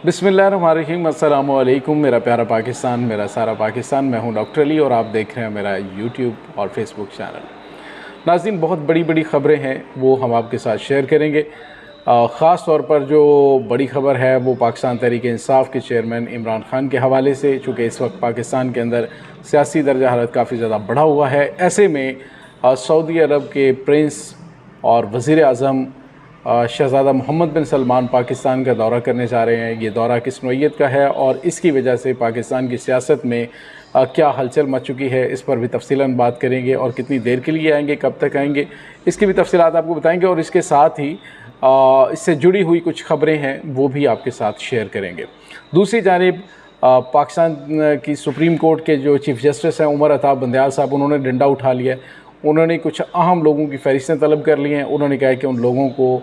बिस्मिल्लाहिर्रहमानिर्रहीम, अस्सलामु अलैकुम। मेरा प्यारा पाकिस्तान, मेरा सारा पाकिस्तान। मैं हूं डॉक्टर अली और आप देख रहे हैं मेरा यूट्यूब और फेसबुक चैनल। नाज़रीन, बहुत बड़ी बड़ी ख़बरें हैं वो हम आपके साथ शेयर करेंगे। ख़ास तौर पर जो बड़ी ख़बर है वो पाकिस्तान तहरीक इंसाफ के चेयरमैन इमरान ख़ान के हवाले से, चूँकि इस वक्त पाकिस्तान के अंदर सियासी दर्जा हरारत काफ़ी ज़्यादा बढ़ा हुआ है। ऐसे में सऊदी अरब के प्रिंस और वज़ीर आज़म शहज़ादा मोहम्मद बिन सलमान पाकिस्तान का दौरा करने जा रहे हैं। ये दौरा किस नौइयत का है और इसकी वजह से पाकिस्तान की सियासत में क्या हलचल मच चुकी है, इस पर भी तफसीलन बात करेंगे। और कितनी देर के लिए आएंगे, कब तक आएंगे, इसकी भी तफसीलात आपको बताएंगे। और इसके साथ ही इससे जुड़ी हुई कुछ ख़बरें हैं वो भी आपके साथ शेयर करेंगे। दूसरी जानिब पाकिस्तान की सुप्रीम कोर्ट के जो चीफ़ जस्टिस हैं उमर अता बंदयाल साहब, उन्होंने डंडा उठा लिया है। उन्होंने कुछ अहम लोगों की फ़हरिस्तें तलब कर ली हैं। उन्होंने कहा है कि उन लोगों को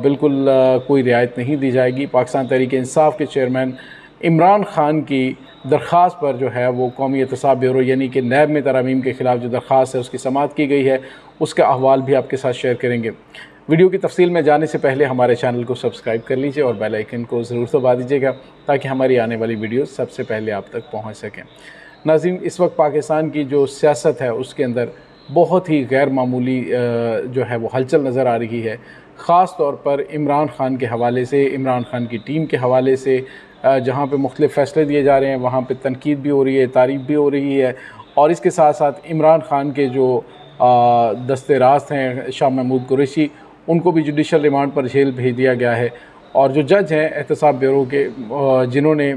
बिल्कुल कोई रियायत नहीं दी जाएगी। पाकिस्तान तहरीक इंसाफ के चेयरमैन इमरान ख़ान की दरख्वास्त पर जो है वो कौमी एहतसाब ब्यूरो यानी कि नैब में तरमीम के ख़िलाफ़ जो दरख्वास्त है उसकी समाअत की गई है, उसका अहवाल भी आपके साथ शेयर करेंगे। वीडियो की तफसील में जाने से पहले हमारे चैनल को सब्सक्राइब कर लीजिए और बेल आइकन को ज़रूर दबा दीजिएगा ताकि हमारी आने वाली वीडियो सबसे पहले आप तक पहुँच सकें। नाज़रीन, इस वक्त पाकिस्तान की जो सियासत है उसके अंदर बहुत ही गैर मामूली जो है वो हलचल नज़र आ रही है। ख़ास तौर पर इमरान ख़ान के हवाले से, इमरान ख़ान की टीम के हवाले से, जहाँ पे मुख्तलिफ़ फ़ैसले दिए जा रहे हैं वहाँ पे तनकीद भी हो रही है, तारीफ़ भी हो रही है। और इसके साथ साथ इमरान ख़ान के जो दस्ते रास्त हैं शाह महमूद कुरैशी, उनको भी जुडिशल रिमांड पर जेल भेज दिया गया है। और जो जज हैं एहतसाब ब्यूरो के, जिन्होंने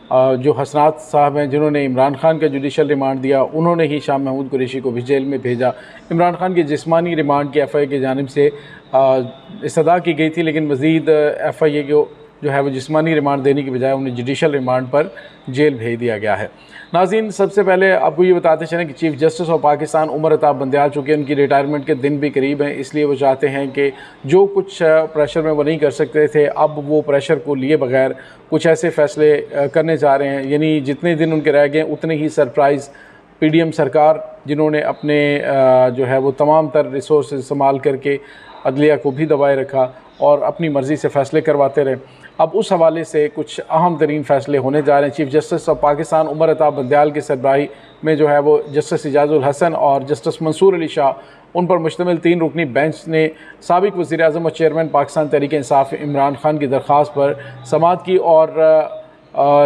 जो हसनात साहब हैं जिन्होंने इमरान ख़ान का जुडिशल रिमांड दिया, उन्होंने ही शाह महमूद कुरैशी को भी जेल में भेजा। इमरान ख़ान की जिस्मानी रिमांड की एफ़आईए की जानिब से इस्तदा की गई थी, लेकिन मज़ीद एफ़आईए को जो है वो जिस्मानी रिमांड देने की बजाय उन्हें जुडिशल रिमांड पर जेल भेज दिया गया है। नाज़रीन, सबसे पहले आपको ये बताते चलें कि chief justice of Pakistan Umar Ata Bandial, चूँकि उनकी रिटायरमेंट के दिन भी करीब हैं, इसलिए वो चाहते हैं कि जो कुछ प्रेशर में वो नहीं कर सकते थे, अब वो प्रेशर को लिए बगैर कुछ ऐसे फ़ैसले करने जा रहे हैं। यानी जितने दिन उनके रह गए उतने ही सरप्राइज़ पीडीएम सरकार, जिन्होंने अपने जो है वो तमाम तर रिसोर्स इस्तेमाल करके अदलिया को भी दबाए रखा और अपनी मर्ज़ी से फ़ैसले करवाते रहे, अब उस हवाले से कुछ अहम तरीन फ़ैसले होने जा रहे हैं। Chief justice of Pakistan Umar Ata Bandial की सरबराही में जो है वो जस्टिस इजाज़ुल हसन और जस्टिस मंसूर अली शाह, उन पर मुश्तमिल 3 रुकनी बेंच ने साबिक़ वज़ीर आज़म और चेयरमैन पाकिस्तान तहरीक इंसाफ इमरान ख़ान की दरख्वास्त पर समाअत की। और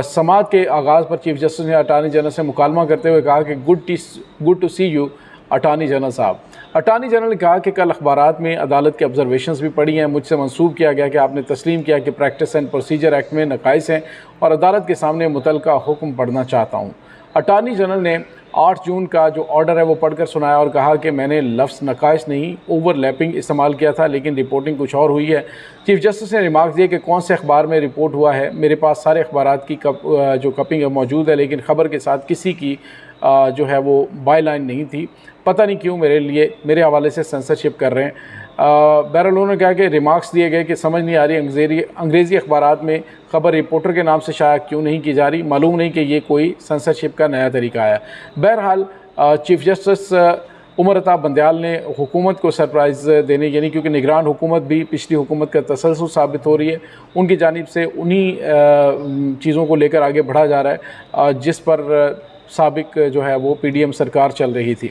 समाअत के आगाज़ पर चीफ़ जस्टिस ने अटार्नी जनरल से मुकालमा करते हुए कहा कि good to see you attorney general साहब। अटार्नी जनरल ने कहा कि कल अखबारात में अदालत के ऑब्जर्वेशंस भी पढ़ी हैं, मुझसे मंसूब किया गया कि आपने तस्लीम किया कि प्रैक्टिस एंड प्रोसीजर एक्ट में नकाइस हैं और अदालत के सामने मुतलका हुक्म पढ़ना चाहता हूँ। अटार्नी जनरल ने 8 जून का जो ऑर्डर है वो पढ़कर सुनाया और कहा कि मैंने लफ्ज़ नकाइस नहीं, ओवरलैपिंग इस्तेमाल किया था, लेकिन रिपोर्टिंग कुछ और हुई है। चीफ़ जस्टिस ने रिमार्क दिए कि कौन से अखबार में रिपोर्ट हुआ है, मेरे पास सारे अखबारात की जो कपिंग मौजूद है, लेकिन ख़बर के साथ किसी की जो है वो बाई लाइन नहीं थी। पता नहीं क्यों मेरे हवाले से सेंसरशिप कर रहे हैं। बहरहाल उन्होंने कहा कि रिमार्क्स दिए गए कि समझ नहीं आ रही अंग्रेज़ी अखबारात में ख़बर रिपोर्टर के नाम से शाया क्यों नहीं की जा रही, मालूम नहीं कि ये कोई सेंसरशिप का नया तरीका आया। बहरहाल चीफ़ जस्टिस उमर अता बंदयाल ने हुकूमत को सरप्राइज़ देने, यानी क्योंकि निगरान हुकूमत भी पिछली हुकूमत का तसलसल साबित हो रही है, उनकी जानिब से उन्हीं चीज़ों को लेकर आगे बढ़ा जा रहा है जिस पर साबिक जो है वो पीडीएम सरकार चल रही थी।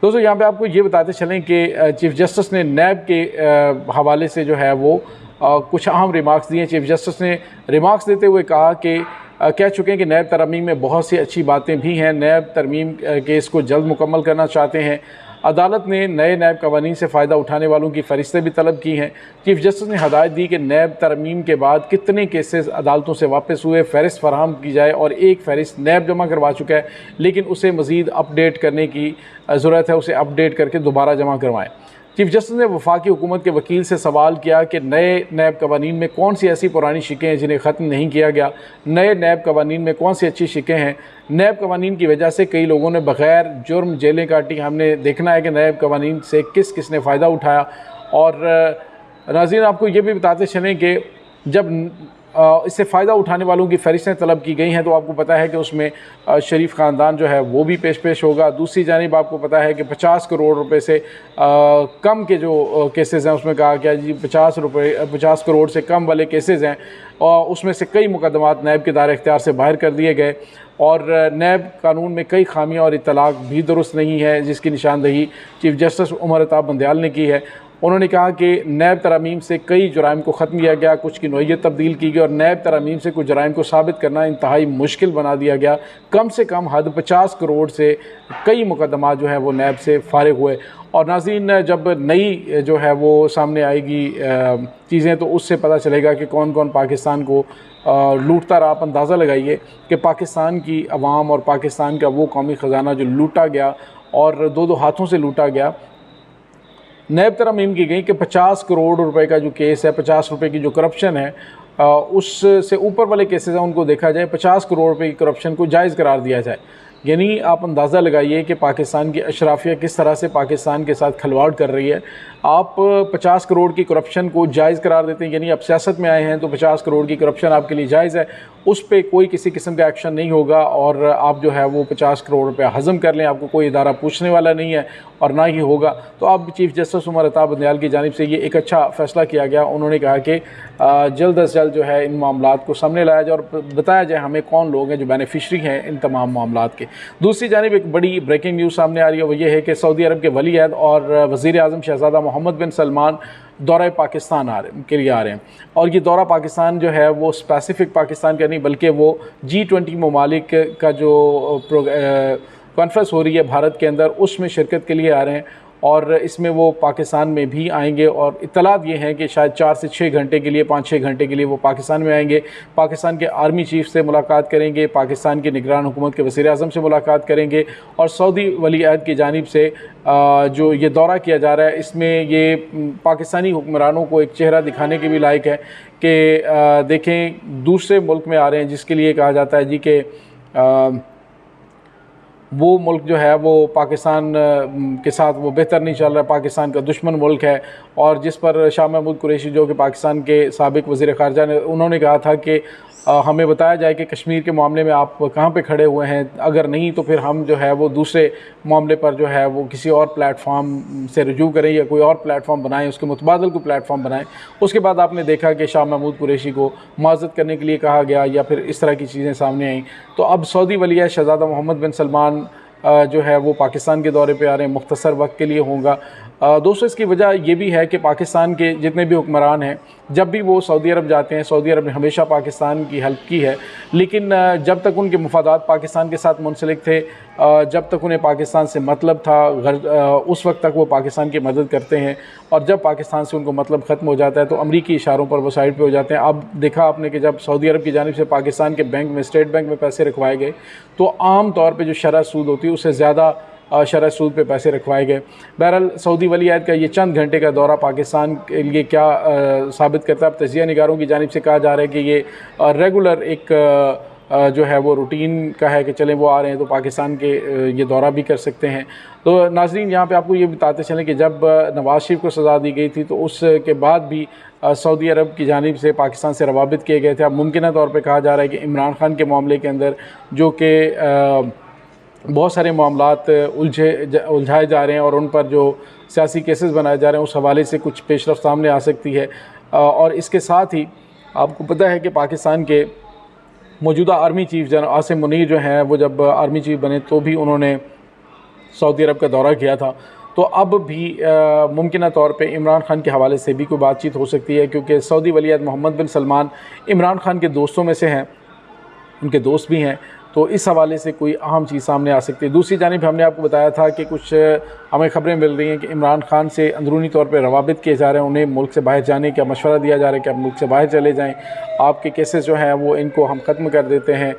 दोस्तों, यहाँ पे आपको ये बताते चलें कि चीफ़ जस्टिस ने नैब के हवाले से जो है वो कुछ अहम रिमार्क्स दिए। चीफ़ जस्टिस ने रिमार्क्स देते हुए कहा कि कह चुके हैं कि नैब तरमीम में बहुत सी अच्छी बातें भी हैं, नैब तरमीम के इसको जल्द मुकम्मल करना चाहते हैं। अदालत ने नए नैब कवानीन से फ़ायदा उठाने वालों की फ़हरिस्तें भी तलब की हैं। चीफ़ जस्टिस ने हदायत दी कि नैब तरमीम के बाद कितने केसेस अदालतों से वापस हुए, फ़हरिस्त फराहम की जाए। और एक फ़हरिस्त नैब जमा करवा चुका है, लेकिन उसे मज़ीद अपडेट करने की ज़रूरत है, उसे अपडेट करके दोबारा जमा करवाएँ। चीफ़ जस्टिस ने वफाकी हुकूमत के वकील से सवाल किया कि नए नैब कवानीन में कौन सी ऐसी पुरानी शिकें हैं जिन्हें ख़त्म नहीं किया गया, नए नैब कवानीन में कौन सी अच्छी शिकें हैं। नैब कवानीन की वजह से कई लोगों ने बग़ैर जुर्म जेलें काटी, हमने देखना है कि नैब कवानीन से किस ने फ़ायदा उठाया। और नाज़रीन, आपको ये भी बताते चलें कि जब इससे फ़ायदा उठाने वालों की फ़हरिस्तें तलब की गई हैं। तो आपको पता है कि उसमें शरीफ ख़ानदान जो है वो भी पेश होगा। दूसरी जानिब आपको पता है कि 50 करोड़ रुपए से कम के जो केसेस हैं उसमें कहा गया जी 50 करोड़ से कम वाले केसेस हैं और उसमें से कई मुकदमात नैब के दायरे इख्तियार से बाहर कर दिए गए और नैब कानून में कई खामियां और इत्तलाक भी दुरुस्त नहीं है, जिसकी निशानदही चीफ जस्टिस उमर अताब बंदयाल ने की है। उन्होंने कहा कि नैब तरामीम से कई जुराइम को ख़त्म किया गया, कुछ की नोयत तब्दील की गई और नैब तरामीम से कुछ जुराइम को साबित करना इंतहाई मुश्किल बना दिया गया। कम से कम हद 50 करोड़ से कई मुकदमा जो है वो नैब से फारिग हुए। और नाज़रीन, जब नई जो है वो सामने आएगी चीज़ें तो उससे पता चलेगा कि कौन कौन पाकिस्तान को लूटता रहा। आप अंदाज़ा लगाइए कि पाकिस्तान की अवाम और पाकिस्तान का वो कौमी ख़जाना जो लूटा गया और दो हाथों से लूटा गया। नैब तरमीम की गई कि 50 करोड़ रुपए का जो केस है, 50 रुपए की जो करप्शन है, उससे ऊपर वाले केसेस हैं उनको देखा जाए, 50 करोड़ रुपए की करप्शन को जायज़ करार दिया जाए। यानी आप अंदाज़ा लगाइए कि पाकिस्तान की अशराफिया किस तरह से पाकिस्तान के साथ खिलवाड़ कर रही है। आप 50 करोड़ की करप्शन को जायज़ करार देते हैं, यानी आप सियासत में आए हैं तो 50 करोड़ की करप्शन आपके लिए जायज़ है, उस पर कोई किसी किस्म का एक्शन नहीं होगा और आप जो है वो 50 करोड़ रुपया हज़म कर लें, आपको कोई इदारा पूछने वाला नहीं है और ना ही होगा। तो अब चीफ जस्टिस उमर अताब बंदयाल की जानिब से ये एक अच्छा फ़ैसला किया गया। उन्होंने कहा कि जल्द अज जल्द जो है इन मामलात को सामने लाया जाए और बताया जाए हमें कौन लोग हैं जो बेनिफिशरी हैं इन तमाम मामलात के। दूसरी जानिब एक बड़ी ब्रेकिंग न्यूज़ सामने आ रही है, वो ये है कि सऊदी अरब के वली अहद और वज़ीर आज़म शहज़ादा मोहम्मद बिन सलमान दौरा पाकिस्तान के लिए आ रहे हैं और ये दौरा पाकिस्तान जो है वो स्पेसिफ़िक पाकिस्तान का नहीं बल्कि वो G20 ममालिक का जो कॉन्फ्रेंस हो रही है भारत के अंदर उसमें शिरकत के लिए आ रहे हैं और इसमें वो पाकिस्तान में भी आएंगे और इत्तलात ये हैं कि शायद 4 से 6 घंटे के लिए 5-6 घंटे के लिए वो पाकिस्तान में आएंगे, पाकिस्तान के आर्मी चीफ से मुलाकात करेंगे, पाकिस्तान के निगरान हुकूमत के वज़ीर आज़म से मुलाकात करेंगे और सऊदी वली अहद की जानिब से जो ये दौरा किया जा रहा है इसमें ये पाकिस्तानी हुक्मरानों को एक चेहरा दिखाने के भी लायक है कि देखें दूसरे मुल्क में आ रहे हैं जिसके लिए कहा जाता है जी कि वो मुल्क जो है वो पाकिस्तान के साथ वो बेहतर नहीं चल रहा, पाकिस्तान का दुश्मन मुल्क है और जिस पर शाह महमूद कुरैशी जो कि पाकिस्तान के साबिक वज़ीर ख़ारजा ने उन्होंने कहा था कि हमें बताया जाए कि कश्मीर के मामले में आप कहाँ पे खड़े हुए हैं, अगर नहीं तो फिर हम जो है वो दूसरे मामले पर जो है वो किसी और प्लेटफॉर्म से रुजू करें या कोई और प्लेटफॉर्म बनाएं, उसके मुतबादल कोई प्लेटफॉर्म बनाएं। उसके बाद आपने देखा कि शाह महमूद कुरैशी को माज़रत करने के लिए कहा गया या फिर इस तरह की चीज़ें सामने आईं। तो अब सऊदी वली अहद शहज़ादा मोहम्मद बिन सलमान जो है वो पाकिस्तान के दौरे पे आ रहे हैं, मुख्तसर वक्त के लिए होगा। दोस्तों इसकी वजह ये भी है कि पाकिस्तान के जितने भी हुक्मरान हैं जब भी वो सऊदी अरब जाते हैं, सऊदी अरब ने हमेशा पाकिस्तान की हेल्प की है, लेकिन जब तक उनके मुफादात पाकिस्तान के साथ मुंसलिक थे, जब तक उन्हें पाकिस्तान से मतलब था, उस वक्त तक वो पाकिस्तान की मदद करते हैं और जब पाकिस्तान से उनको मतलब ख़त्म हो जाता है तो अमरीकी इशारों पर वो साइड पे हो जाते हैं। अब देखा आपने कि जब सऊदी अरब की जानिब से पाकिस्तान के बैंक में, स्टेट बैंक में पैसे रखवाए गए तो आम तौर पर जो शरह सूद होती है उससे ज़्यादा शरह सूद पे पैसे रखवाए गए। बहरहाल सऊदी वली अहद का ये चंद घंटे का दौरा पाकिस्तान के लिए क्या साबित करता है, अब तजिया निगारों की जानिब से कहा जा रहा है कि ये रेगुलर एक जो है वो रूटीन का है कि चलें वो आ रहे हैं तो पाकिस्तान के ये दौरा भी कर सकते हैं। तो नाज़रीन यहाँ पे आपको ये बताते चलें कि जब नवाज़ शरीफ को सज़ा दी गई थी तो उसके बाद भी सऊदी अरब की जानिब से पाकिस्तान से रवाबित किए गए थे। अब मुमकिन तौर पर कहा जा रहा है कि इमरान खान के मामले के अंदर जो कि बहुत सारे मामलात उलझाए जा रहे हैं और उन पर जो सियासी केसेस बनाए जा रहे हैं उस हवाले से कुछ पेशरफ सामने आ सकती है। और इसके साथ ही आपको पता है कि पाकिस्तान के मौजूदा army chief general Asim Munir जो हैं वो जब आर्मी चीफ बने तो भी उन्होंने सऊदी अरब का दौरा किया था। तो अब भी मुमकिन तौर पे इमरान खान के हवाले से भी कोई बातचीत हो सकती है क्योंकि सऊदी वली अहद मोहम्मद बिन सलमान इमरान खान के दोस्तों में से हैं, उनके दोस्त भी हैं, तो इस हवाले से कोई अहम चीज़ सामने आ सकती है। दूसरी जानिब हमने आपको बताया था कि कुछ हमें ख़बरें मिल रही हैं कि इमरान खान से अंदरूनी तौर पर रवाबित किए जा रहे हैं, उन्हें मुल्क से बाहर जाने का मशवरा दिया जा रहा है कि आप मुल्क से बाहर चले जाएं, आपके केसेस जो हैं वो इनको हम ख़त्म कर देते हैं,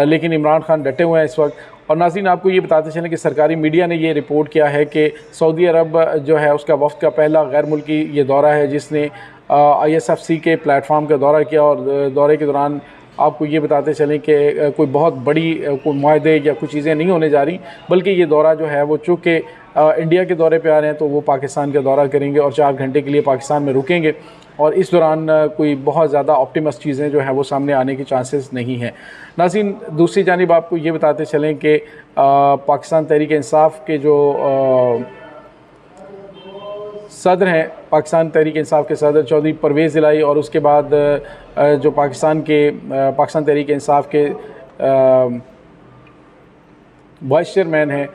लेकिन इमरान खान डटे हुए हैं इस वक्त। और नाज़रीन आपको ये बताते चलें कि सरकारी मीडिया ने ये रिपोर्ट किया है कि सऊदी अरब जो है उसका वफ़द का पहला गैर मुल्की ये दौरा है जिसने ISFC के प्लेटफार्म का दौरा किया और दौरे के दौरान आपको ये बताते चलें कि कोई बहुत बड़ी कोई मुआहदे या कुछ चीज़ें नहीं होने जा रही, बल्कि ये दौरा जो है वो चूँकि इंडिया के दौरे पे आ रहे हैं तो वो पाकिस्तान का दौरा करेंगे और 4 घंटे के लिए पाकिस्तान में रुकेंगे और इस दौरान कोई बहुत ज़्यादा ऑप्टिमस चीज़ें जो हैं वो सामने आने के चांसेस नहीं हैं। नाज़रीन, दूसरी जानिब आपको ये बताते चलें कि पाकिस्तान तहरीक इंसाफ के जो सदर हैं, पाकिस्तान तहरीक इंसाफ के सदर चौधरी परवेज़ इलाही और उसके बाद जो पाकिस्तान तहरीक इंसाफ के वाइस चेयरमैन हैं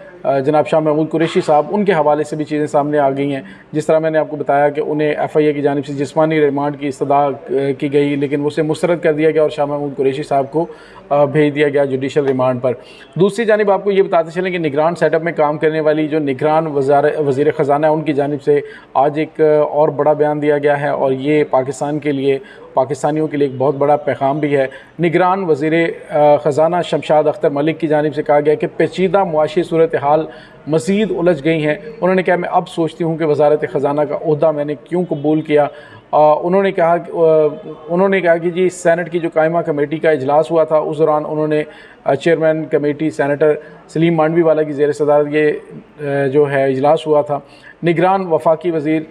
जनाब शाह महमूद कुरैशी साहब, उनके हवाले से भी चीज़ें सामने आ गई हैं। जिस तरह मैंने आपको बताया कि उन्हें FIA की जानिब से जिस्मानी रिमांड की इस्तदा की गई, लेकिन उसे मुस्तरद कर दिया गया और शाह महमूद कुरैशी साहब को भेज दिया गया जुडिशल रिमांड पर। दूसरी जानिब आपको ये बताते चलें कि निगरान सेटअप में काम करने वाली जो निगरान वज़ीर ख़जाना है, उनकी जानिब से आज एक और बड़ा बयान दिया गया है और ये पाकिस्तानियों के लिए एक बहुत बड़ा पैगाम भी है। निगरान वज़ीर ख़जाना शमशाद अख्तर मलिक की जानिब से कहा गया कि पेचीदा मुआशी सूरत हाल मज़ीद उलझ गई हैं। उन्होंने कहा, मैं अब सोचती हूँ कि वज़ारत ख़जाना का ओहदा मैंने क्यों कबूल किया। उन्होंने कहा कि जी सेनेट की जो कायमा कमेटी का इजलास हुआ था, उस दौरान उन्होंने chairman committee senator Saleem Mandviwalla की ज़ेर सदारत ये जो है इजलास हुआ था। निगरान वफाकी वज़ीर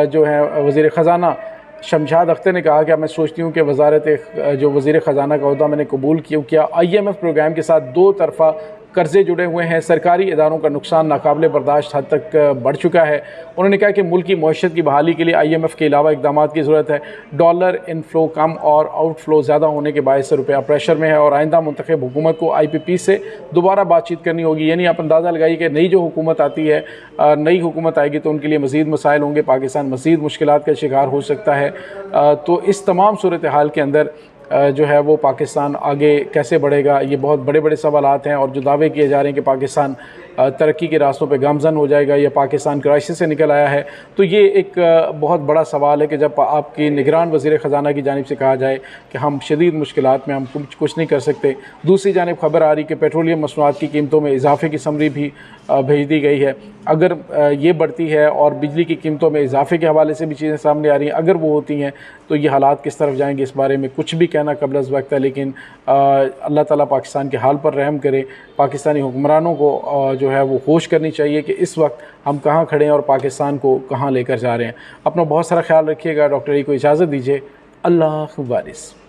जो है वज़ीर ख़जाना शमशाद अख्तर ने कहा कि मैं सोचती हूँ कि वज़ीर ख़जाना का ओहदा मैंने कबूल क्यों किया। IMF प्रोग्राम के साथ 2 तरफ़ा कर्ज़े जुड़े हुए हैं, सरकारी इदारों का नुकसान नाकाबिले बर्दाश्त हद तक बढ़ चुका है। उन्होंने कहा कि मुल्क की मईशत की बहाली के लिए IMF के अलावा इक़दाम की ज़रूरत है। डॉलर इनफ्लो कम और आउटफ्लो ज़्यादा होने के बायस रुपया प्रेशर में है और आइंदा मुंतखब हुकूमत को IPP से दोबारा बातचीत करनी होगी। यानी आप अंदाज़ा लगाइए कि नई जो हुकूमत आती है, नई हुकूमत आएगी तो उनके लिए मज़ीद मसाइल होंगे, पाकिस्तान मज़ीद मुश्किलात का शिकार हो सकता है। तो इस तमाम सूरत हाल के अंदर जो है वो पाकिस्तान आगे कैसे बढ़ेगा, ये बहुत बड़े बड़े सवालात हैं। और जो दावे किए जा रहे हैं कि पाकिस्तान तरक्की के रास्तों पे गामज़न हो जाएगा या पाकिस्तान क्राइसिस से निकल आया है, तो ये एक बहुत बड़ा सवाल है कि जब आपकी निगरान वज़ीर ख़जाना की जानिब से कहा जाए कि हम शदीद मुश्किलात में हम कुछ नहीं कर सकते। दूसरी जानिब खबर आ रही कि पेट्रोलियम मसनूआत की कीमतों में इजाफे की समरी भी भेज दी गई है। अगर ये बढ़ती है और बिजली की कीमतों में इजाफे के हवाले से भी चीज़ें सामने आ रही हैं, अगर वो होती हैं तो ये हालात किस तरफ जाएंगे, इस बारे में कुछ भी कहना कबल अज़ वक्त है। लेकिन अल्लाह ताला पाकिस्तान के हाल पर रहम करे। पाकिस्तानी हुक्मरानों को जो है वो होश करनी चाहिए कि इस वक्त हम कहाँ खड़े हैं और पाकिस्तान को कहाँ लेकर जा रहे हैं। अपना बहुत सारा ख्याल रखिएगा। डॉक्टर ई को इजाज़त दीजिए। अल्लाह वारिस।